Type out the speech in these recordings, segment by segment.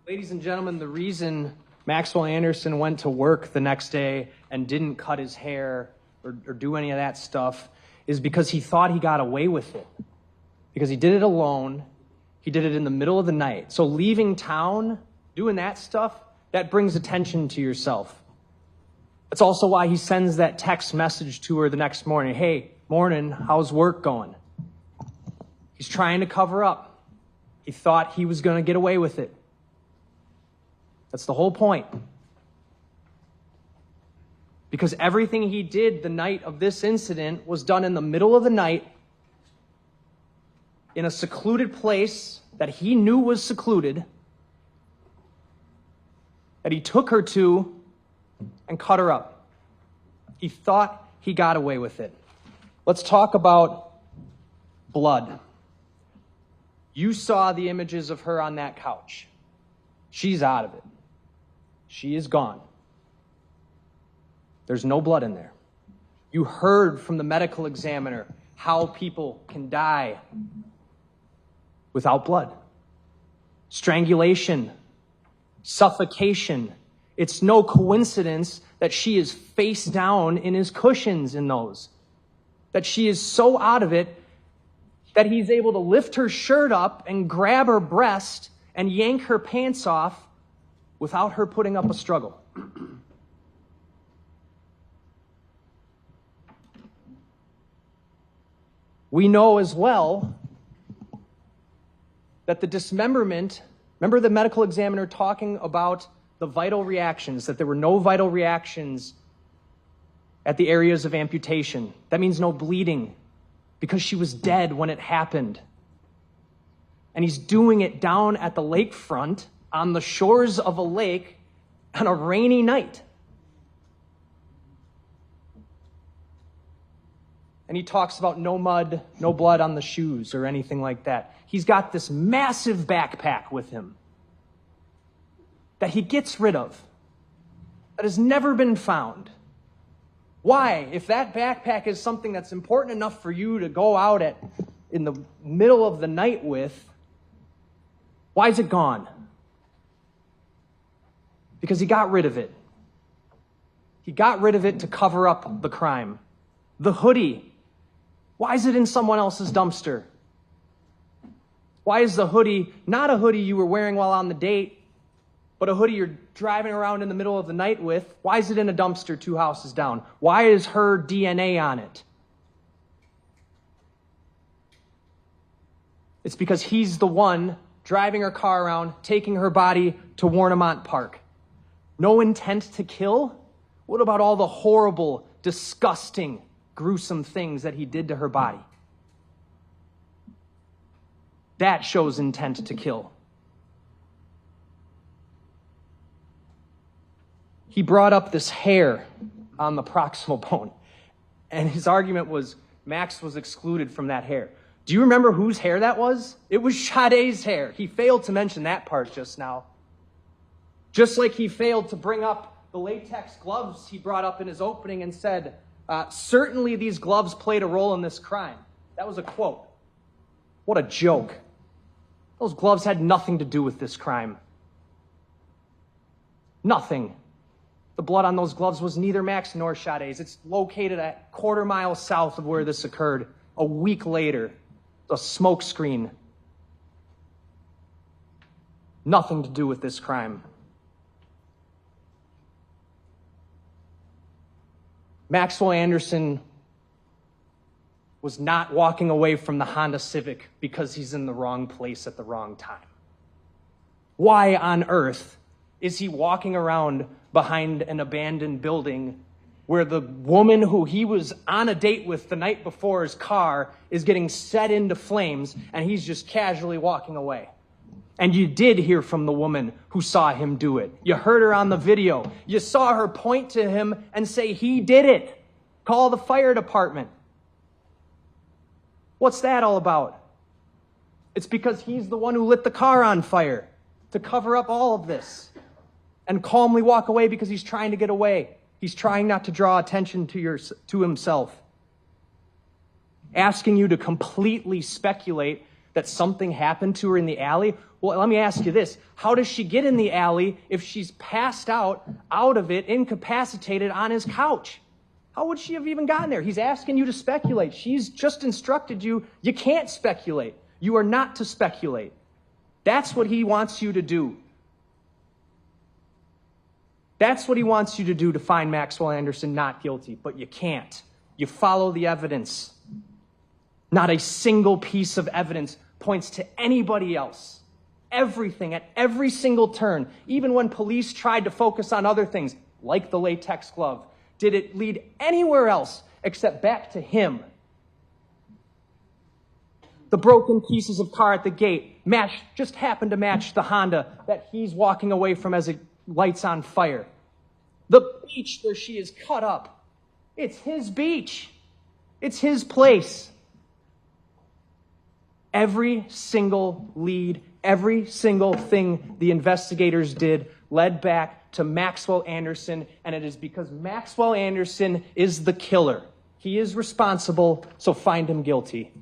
Ladies and gentlemen, the reason Maxwell Anderson went to work the next day and didn't cut his hair or do any of that stuff is because he thought he got away with it. Because he did it alone. He did it in the middle of the night. So leaving town, doing that stuff, that brings attention to yourself. That's also why he sends that text message to her the next morning. Hey, morning, how's work going? He's trying to cover up. He thought he was going to get away with it. That's the whole point. Because everything he did the night of this incident was done in the middle of the night in a secluded place that he knew was secluded, that he took her to and cut her up. He thought he got away with it. Let's talk about blood. You saw the images of her on that couch. She's out of it. She is gone. There's no blood in there. You heard from the medical examiner how people can die without blood. Strangulation, suffocation. It's no coincidence that she is face down in his cushions in those. That she is so out of it that he's able to lift her shirt up and grab her breast and yank her pants off without her putting up a struggle. We know as well that the dismemberment, remember the medical examiner talking about the vital reactions, that there were no vital reactions at the areas of amputation. That means no bleeding because she was dead when it happened. And he's doing it down at the lakefront on the shores of a lake on a rainy night. And he talks about no mud, no blood on the shoes or anything like that. He's got this massive backpack with him that he gets rid of, that has never been found. Why? If that backpack is something that's important enough for you to go out in the middle of the night with, why is it gone? Because he got rid of it. He got rid of it to cover up the crime. The hoodie. Why is it in someone else's dumpster? Why is the hoodie not a hoodie you were wearing while on the date, but a hoodie you're driving around in the middle of the night with? Why is it in a dumpster 2 houses down? Why is her DNA on it? It's because he's the one driving her car around, taking her body to Warnemont Park. No intent to kill? What about all the horrible, disgusting, gruesome things that he did to her body? That shows intent to kill. He brought up this hair on the proximal bone, and his argument was Max was excluded from that hair. Do you remember whose hair that was? It was Sade's hair. He failed to mention that part just now. Just like he failed to bring up the latex gloves he brought up in his opening and said, certainly these gloves played a role in this crime. That was a quote. What a joke. Those gloves had nothing to do with this crime. Nothing. The blood on those gloves was neither Max nor Sade's. It's located a quarter mile south of where this occurred. A week later, a smoke screen. Nothing to do with this crime. Maxwell Anderson was not walking away from the Honda Civic because he's in the wrong place at the wrong time. Why on earth is he walking around behind an abandoned building where the woman who he was on a date with the night before's car is getting set into flames and he's just casually walking away? And you did hear from the woman who saw him do it. You heard her on the video. You saw her point to him and say, he did it. Call the fire department. What's that all about? It's because he's the one who lit the car on fire to cover up all of this and calmly walk away because he's trying to get away. He's trying not to draw attention to himself. Asking you to completely speculate that something happened to her in the alley? Well, let me ask you this. How does she get in the alley if she's passed out of it, incapacitated on his couch? How would she have even gotten there? He's asking you to speculate. She's just instructed you, you can't speculate. You are not to speculate. That's what he wants you to do. That's what he wants you to do, to find Maxwell Anderson not guilty, but you can't. You follow the evidence. Not a single piece of evidence points to anybody else. Everything, at every single turn, even when police tried to focus on other things, like the latex glove, did it lead anywhere else except back to him? The broken pieces of car at the gate just happened to match the Honda that he's walking away from as it lights on fire. The beach where she is cut up, it's his beach. It's his place. Every single lead, every single thing the investigators did led back to Maxwell Anderson, and it is because Maxwell Anderson is the killer. He is responsible, so find him guilty.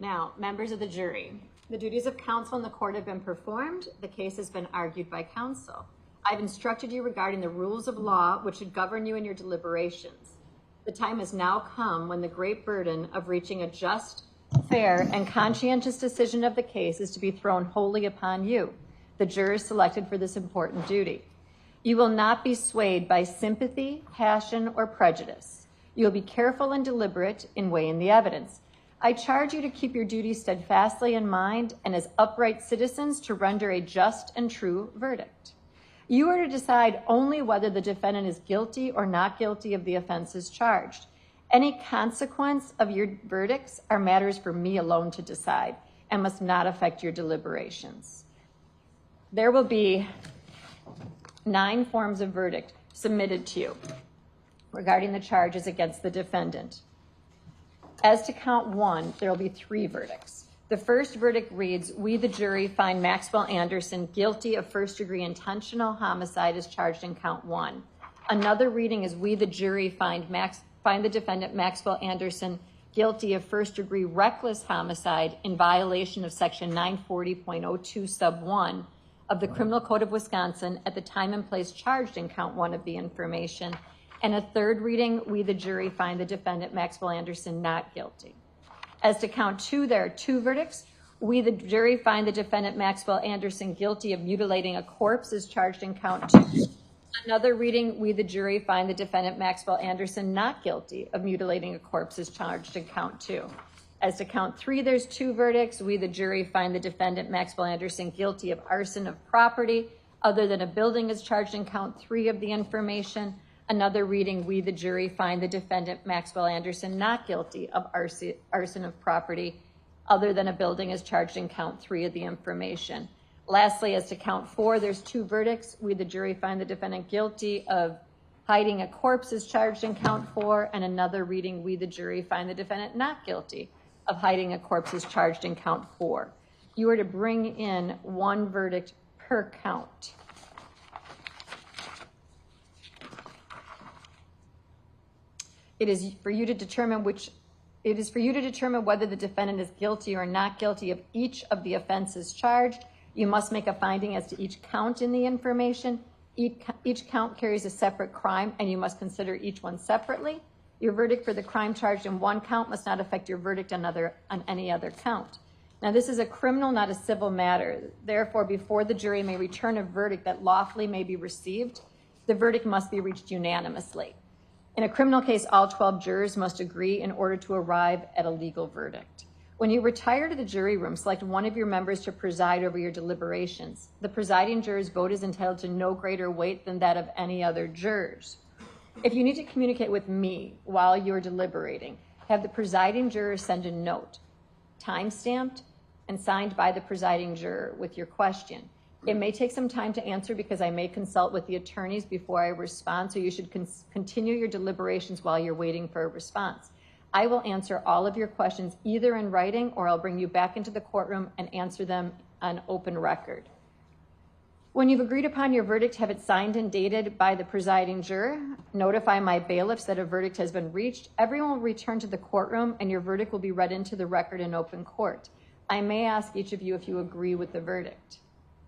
Now, members of the jury, the duties of counsel in the court have been performed. The case has been argued by counsel. I've instructed you regarding the rules of law which should govern you in your deliberations. The time has now come when the great burden of reaching a just, fair, and conscientious decision of the case is to be thrown wholly upon you, the jurors selected for this important duty. You will not be swayed by sympathy, passion, or prejudice. You will be careful and deliberate in weighing the evidence. I charge you to keep your duties steadfastly in mind and as upright citizens to render a just and true verdict. You are to decide only whether the defendant is guilty or not guilty of the offenses charged. Any consequence of your verdicts are matters for me alone to decide and must not affect your deliberations. There will be 9 forms of verdict submitted to you regarding the charges against the defendant. As to count 1, there will be 3 verdicts. The first verdict reads, we, the jury, find Maxwell Anderson guilty of first-degree intentional homicide as charged in count 1. Another reading is, we, the jury, find the defendant Maxwell Anderson guilty of first-degree reckless homicide in violation of section 940.02 sub 1 of the Criminal Code of Wisconsin at the time and place charged in count 1 of the information. And a third reading, we, the jury, find the defendant Maxwell Anderson not guilty. As to count 2, there are 2 verdicts. We, the jury, find the defendant Maxwell Anderson guilty of mutilating a corpse as charged in count 2. Another reading, we, the jury, find the defendant Maxwell Anderson not guilty of mutilating a corpse as charged in count 2. As to count 3, there's 2 verdicts. We, the jury, find the defendant Maxwell Anderson guilty of arson of property other than a building as charged in count 3 of the information. Another reading, we, the jury, find the defendant Maxwell Anderson not guilty of arson of property other than a building as charged in count 3 of the information. Lastly, as to count 4, there's 2 verdicts. We, the jury, find the defendant guilty of hiding a corpse as charged in count 4, and another reading, we, the jury, find the defendant not guilty of hiding a corpse as charged in count 4. You are to bring in 1 verdict per count. It is for you to determine whether the defendant is guilty or not guilty of each of the offenses charged. You must make a finding as to each count in the information. Each count carries a separate crime, and you must consider each one separately. Your verdict for the crime charged in 1 count must not affect your verdict on any other count. Now, this is a criminal, not a civil matter. Therefore, before the jury may return a verdict that lawfully may be received, the verdict must be reached unanimously. In a criminal case, all 12 jurors must agree in order to arrive at a legal verdict. When you retire to the jury room, select one of your members to preside over your deliberations. The presiding juror's vote is entitled to no greater weight than that of any other jurors. If you need to communicate with me while you're deliberating, have the presiding juror send a note, time-stamped and signed by the presiding juror with your question. It may take some time to answer because I may consult with the attorneys before I respond, so you should continue your deliberations while you're waiting for a response. I will answer all of your questions either in writing or I'll bring you back into the courtroom and answer them on open record. When you've agreed upon your verdict, have it signed and dated by the presiding juror. Notify my bailiffs that a verdict has been reached. Everyone will return to the courtroom and your verdict will be read into the record in open court. I may ask each of you if you agree with the verdict.